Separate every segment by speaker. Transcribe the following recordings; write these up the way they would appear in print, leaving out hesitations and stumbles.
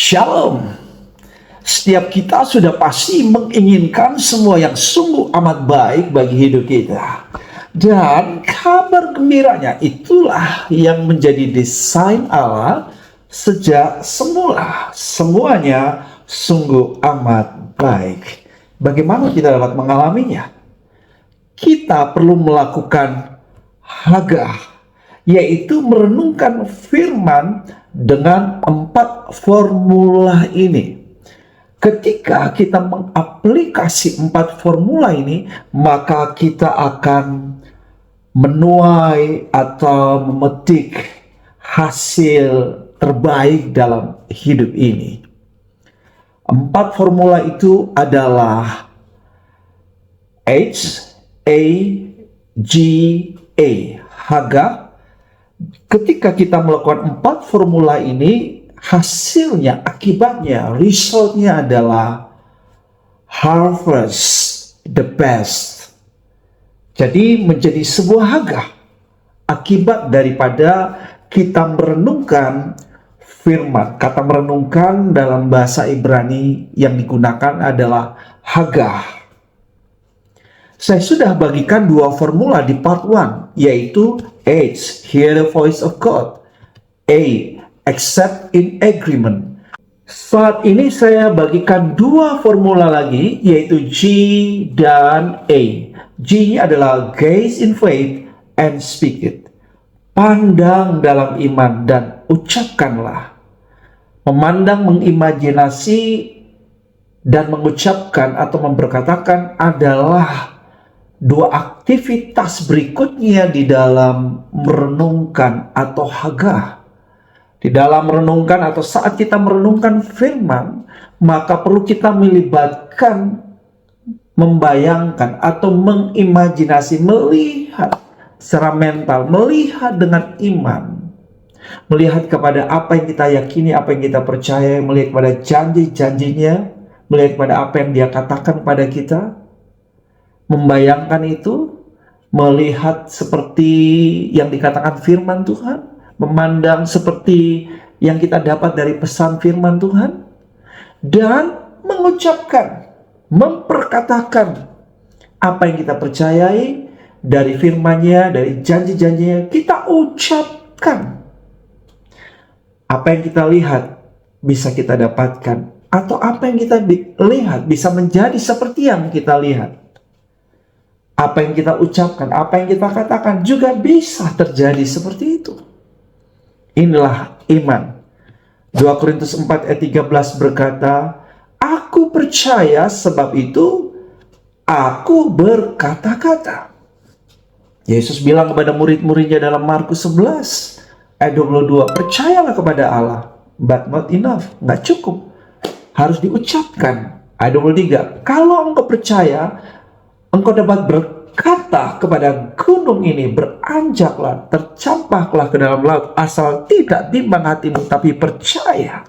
Speaker 1: Shalom. Setiap kita sudah pasti menginginkan semua yang sungguh amat baik bagi hidup kita. Dan kabar gembiranya itulah yang menjadi desain Allah sejak semula. Semuanya sungguh amat baik. Bagaimana kita dapat mengalaminya? Kita perlu melakukan hagah, yaitu merenungkan firman dengan 4 formula ini. Ketika kita mengaplikasi 4 formula ini, maka kita akan menuai atau memetik hasil terbaik dalam hidup ini. 4 formula itu adalah HAGA, hagah. Ketika kita melakukan 4 formula ini, hasilnya, akibatnya, resultnya adalah harvest the best. Jadi menjadi sebuah hagah akibat daripada kita merenungkan firman. Kata merenungkan dalam bahasa Ibrani yang digunakan adalah hagah. Saya sudah bagikan 2 formula di part 1, yaitu H, hear the voice of God. A, accept in agreement. Saat ini saya bagikan 2 formula lagi, yaitu G dan A. G adalah gaze in faith and speak it. Pandang dalam iman dan ucapkanlah. Memandang, mengimajinasi, dan mengucapkan atau memperkatakan adalah 2 aktivitas berikutnya di dalam merenungkan atau hagah. Di dalam merenungkan atau saat kita merenungkan firman, maka perlu kita melibatkan, membayangkan atau mengimajinasi, melihat secara mental, melihat dengan iman, melihat kepada apa yang kita yakini, apa yang kita percaya, melihat kepada janji-janjinya, melihat kepada apa yang dia katakan pada kita, membayangkan itu, melihat seperti yang dikatakan firman Tuhan, memandang seperti yang kita dapat dari pesan firman Tuhan, dan mengucapkan, memperkatakan apa yang kita percayai dari firman-Nya, dari janji-janjinya, kita ucapkan. Apa yang kita lihat bisa kita dapatkan, atau apa yang kita lihat bisa menjadi seperti yang kita lihat. Apa yang kita ucapkan, apa yang kita katakan juga bisa terjadi seperti itu. Inilah iman. 2 Korintus 4 ayat 13 berkata, aku percaya sebab itu aku berkata-kata. Yesus bilang kepada murid-muridnya dalam Markus 11 ayat 22, percayalah kepada Allah, but not enough, nggak cukup, harus diucapkan. Ayat 23, kalau engkau percaya, engkau dapat berkata kepada gunung ini, beranjaklah, tercampaklah ke dalam laut, asal tidak bimbang hatimu, tapi percaya.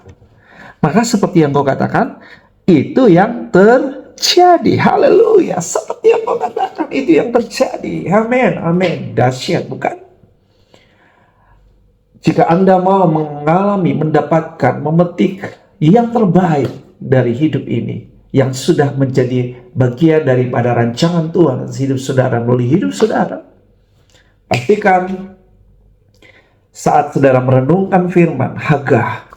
Speaker 1: Maka seperti yang kau katakan, itu yang terjadi. Haleluya. Seperti yang kau katakan, itu yang terjadi. Amin, amin. Dahsyat, bukan? Jika Anda mau mengalami, mendapatkan, memetik yang terbaik dari hidup ini, yang sudah menjadi bagian daripada rancangan Tuhan atas hidup saudara, melalui hidup saudara, pastikan saat saudara merenungkan firman, hagah,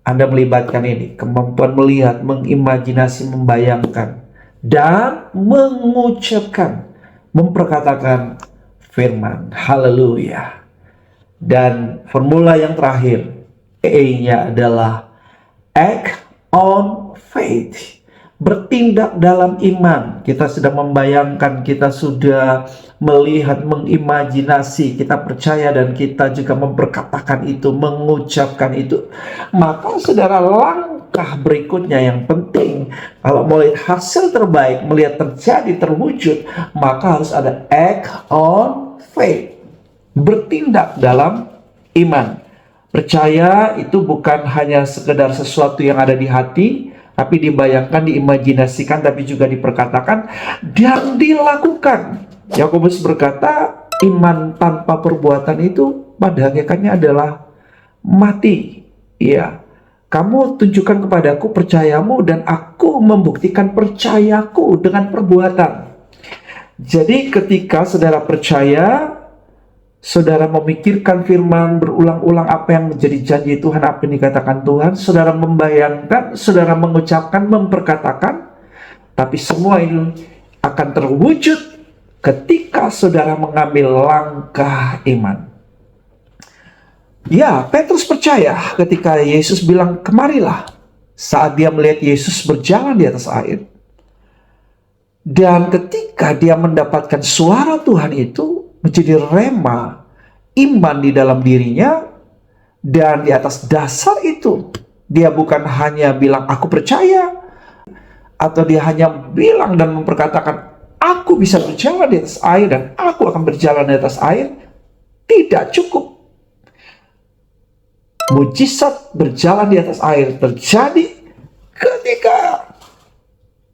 Speaker 1: Anda melibatkan ini, kemampuan melihat, mengimajinasi, membayangkan, dan mengucapkan, memperkatakan firman. Haleluya. Dan formula yang terakhir, E-nya adalah act on faith. Bertindak dalam iman. Kita sudah membayangkan, kita sudah melihat, mengimajinasi, kita percaya dan kita juga memperkatakan itu, mengucapkan itu. Maka saudara, langkah berikutnya yang penting, kalau melihat hasil terbaik, melihat terjadi, terwujud, maka harus ada act on faith. Bertindak dalam iman. Percaya itu bukan hanya sekedar sesuatu yang ada di hati, tapi dibayangkan, diimajinasikan, tapi juga diperkatakan dan dilakukan. Yakobus berkata, iman tanpa perbuatan itu pada hakikatnya adalah mati. Ya, Kamu tunjukkan kepadaku percayamu dan aku membuktikan percayaku dengan perbuatan. Jadi ketika saudara percaya, saudara memikirkan firman berulang-ulang apa yang menjadi janji Tuhan, apa yang dikatakan Tuhan, saudara membayangkan, saudara mengucapkan, memperkatakan, tapi semua ini akan terwujud ketika saudara mengambil langkah iman. Ya, Petrus percaya ketika Yesus bilang, kemarilah, saat dia melihat Yesus berjalan di atas air. Dan ketika dia mendapatkan suara Tuhan itu, menjadi rema, iman di dalam dirinya, dan di atas dasar itu, dia bukan hanya bilang, aku percaya, atau dia hanya bilang dan memperkatakan, aku bisa berjalan di atas air, dan aku akan berjalan di atas air. Tidak cukup. Mujizat berjalan di atas air terjadi ketika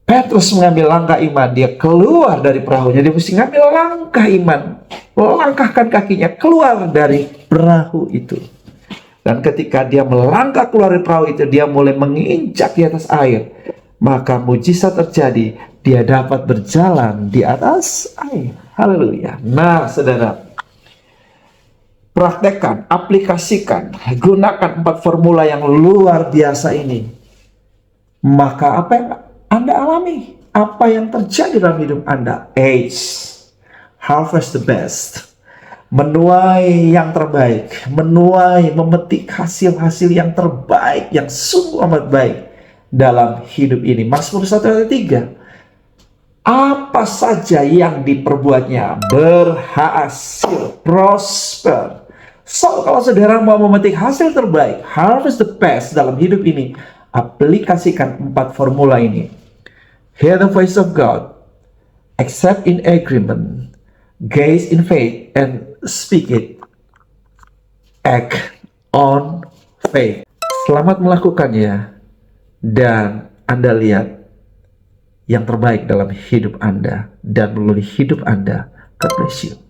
Speaker 1: Petrus mengambil langkah iman. Dia keluar dari perahunya. Dia mesti mengambil langkah iman, melangkahkan kakinya keluar dari perahu itu. Dan ketika dia melangkah keluar dari perahu itu, dia mulai menginjak di atas air. Maka mujizat terjadi. Dia dapat berjalan di atas air. Haleluya. Nah, saudara, praktekkan, aplikasikan, gunakan 4 formula yang luar biasa ini. Maka apa yang Anda alami? Apa yang terjadi dalam hidup Anda? Harvest the best. Menuai yang terbaik. Menuai, memetik hasil-hasil yang terbaik, yang sungguh amat baik dalam hidup ini. Mazmur 1 ayat 3. Apa saja yang diperbuatnya berhasil, prosper. So, kalau saudara mau memetik hasil terbaik, harvest the best dalam hidup ini, aplikasikan 4 formula ini. Hear the voice of God, accept in agreement, gaze in faith, and speak it. Act on faith. Selamat melakukannya, dan Anda lihat yang terbaik dalam hidup Anda dan melalui hidup Anda. God bless you.